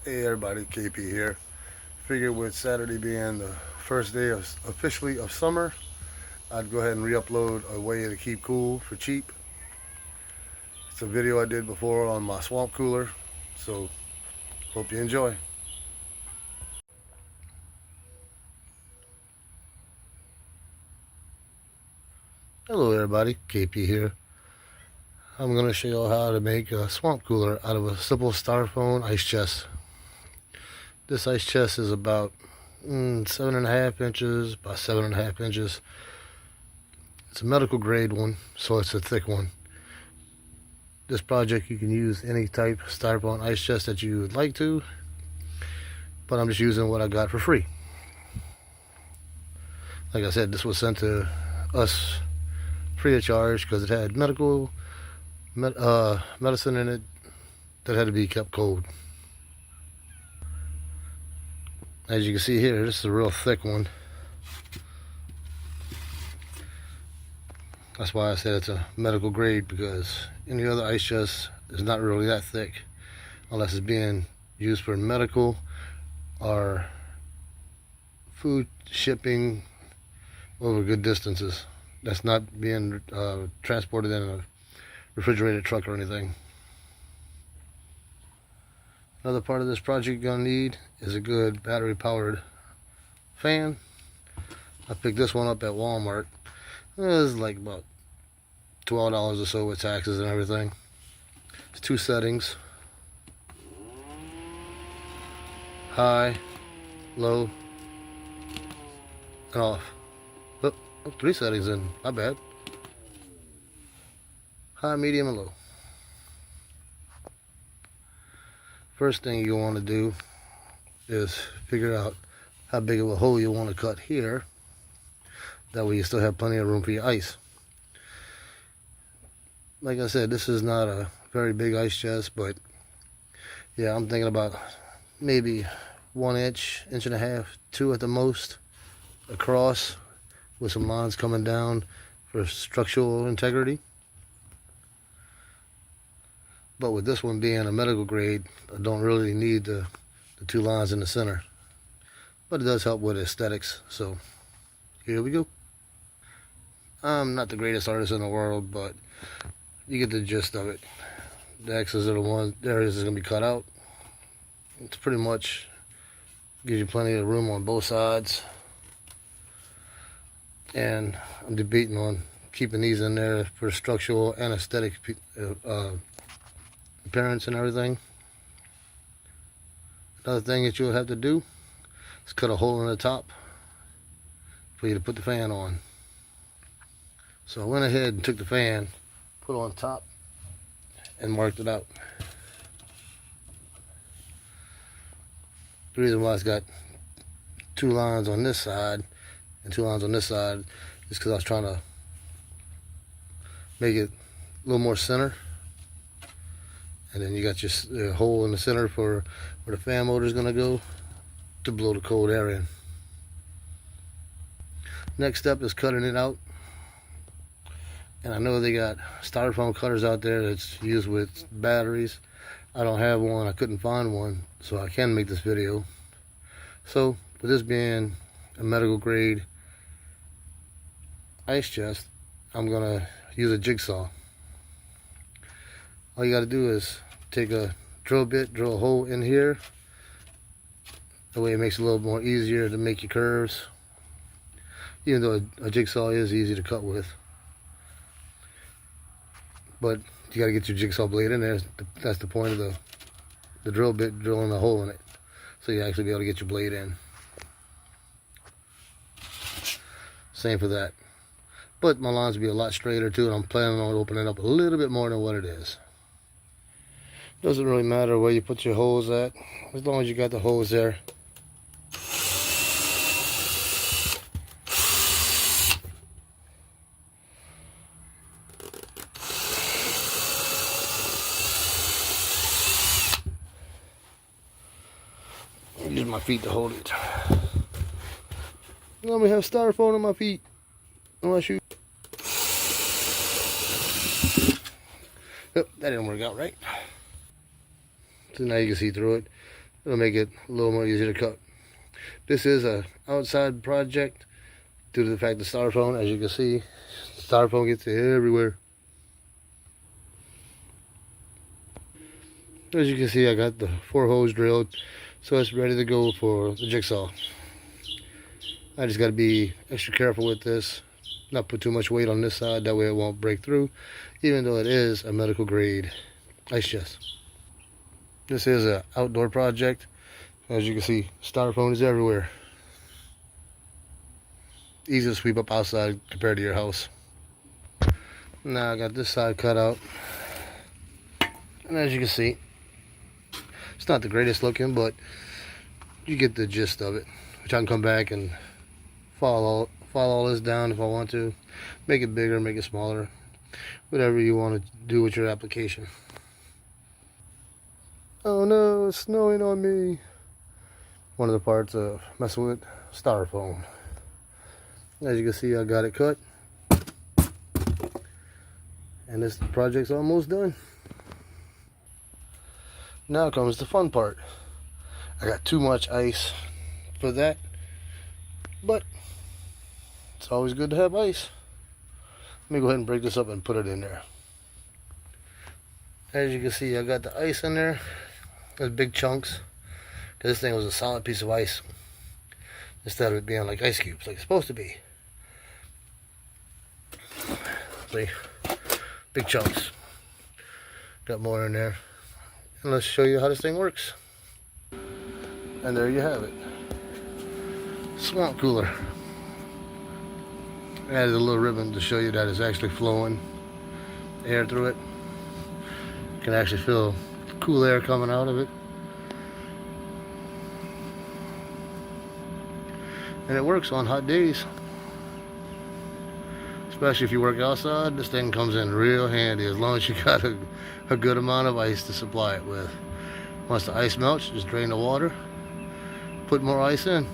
Hey everybody, KP here. Figured with Saturday being the first day of officially of summer, I'd go ahead and re-upload a way to keep cool for cheap. It's a video I did before on my swamp cooler, so hope you enjoy. Hello everybody, KP here. I'm going to show you how to make a swamp cooler out of a simple styrofoam ice chest. This ice chest is about 7.5 inches by 7.5 inches. It's a medical grade one, so it's a thick one. This project you can use any type of styrofoam ice chest that you would like to, but I'm just using what I got for free. Like I said, this was sent to us free of charge because it had medicine in it that had to be kept cold. As you can see here, this is a real thick one. That's why I said it's a medical grade, because any other ice chest is not really that thick unless it's being used for medical or food shipping over good distances. That's not being transported in a refrigerated truck or anything. Another part of this project you're gonna need is a good battery powered fan. I picked this one up at Walmart. It was like about $12 or so with taxes and everything. It's 2 settings: high, low, and off. Oh, 3 settings in, not bad. High, medium, and low. First thing you want to do is figure out how big of a hole you want to cut here. That way you still have plenty of room for your ice. Like I said, this is not a very big ice chest, but yeah, I'm thinking about maybe 1 inch, 1.5 inches, 2 at the most across, with some lines coming down for structural integrity. But with this one being a medical grade, I don't really need the 2 lines in the center. But it does help with aesthetics, so here we go. I'm not the greatest artist in the world, but you get the gist of it. The X's are the ones, the areas is going to be cut out. It's pretty much gives you plenty of room on both sides. And I'm debating on keeping these in there for structural and aesthetic appearance and everything. Another thing that you'll have to do is cut a hole in the top for you to put the fan on. So I went ahead and took the fan, put it on top, and marked it out. The reason why it's got 2 lines on this side and 2 lines on this side is because I was trying to make it a little more center. And then you got your hole in the center for where the fan motor is going to go to blow the cold air in. Next step is cutting it out. And I know they got styrofoam cutters out there that's used with batteries. I don't have one, I couldn't find one, so I can make this video. So with this being a medical grade ice chest, I'm gonna use a jigsaw. All you gotta do is take a drill bit, drill a hole in here. That way it makes it a little more easier to make your curves, even though a jigsaw is easy to cut with. But you gotta get your jigsaw blade in there. That's the point of the drill bit, drilling a hole in it, so you actually be able to get your blade in. Same for that. But my lines will be a lot straighter too, and I'm planning on opening up a little bit more than what it is. Doesn't really matter where you put your holes at, as long as you got the holes there. Use my feet to hold it. Let me have styrofoam on my feet when I shoot. Yep, that didn't work out right. So now you can see through it. It'll make it a little more easier to cut. This is a outside project due to the fact the styrofoam, as you can see, styrofoam gets everywhere. As you can see, I got the 4 holes drilled, so it's ready to go for the jigsaw. I just got to be extra careful with this, not put too much weight on this side, that way it won't break through, even though it is a medical grade ice chest. This is an outdoor project. As you can see, styrofoam is everywhere. Easy to sweep up outside compared to your house. Now I got this side cut out, and as you can see, it's not the greatest looking, but you get the gist of it. Which I can come back and follow all this down if I want to. Make it bigger, make it smaller. Whatever you want to do with your application. Oh no, it's snowing on me. One of the parts of messing with styrofoam. As you can see, I got it cut. And this project's almost done. Now comes the fun part. I got too much ice for that, but it's always good to have ice. Let me go ahead and break this up and put it in there. As you can see, I got the ice in there. There's big chunks. This thing was a solid piece of ice instead of it being like ice cubes, like it's supposed to be. See, big chunks. Got more in there. And let's show you how this thing works. And there you have it. Swamp cooler. I added a little ribbon to show you that it's actually flowing air through it. You can actually feel cool air coming out of it. And it works on hot days. Especially if you work outside, this thing comes in real handy as long as you got a good amount of ice to supply it with. Once the ice melts, just drain the water, put more ice in.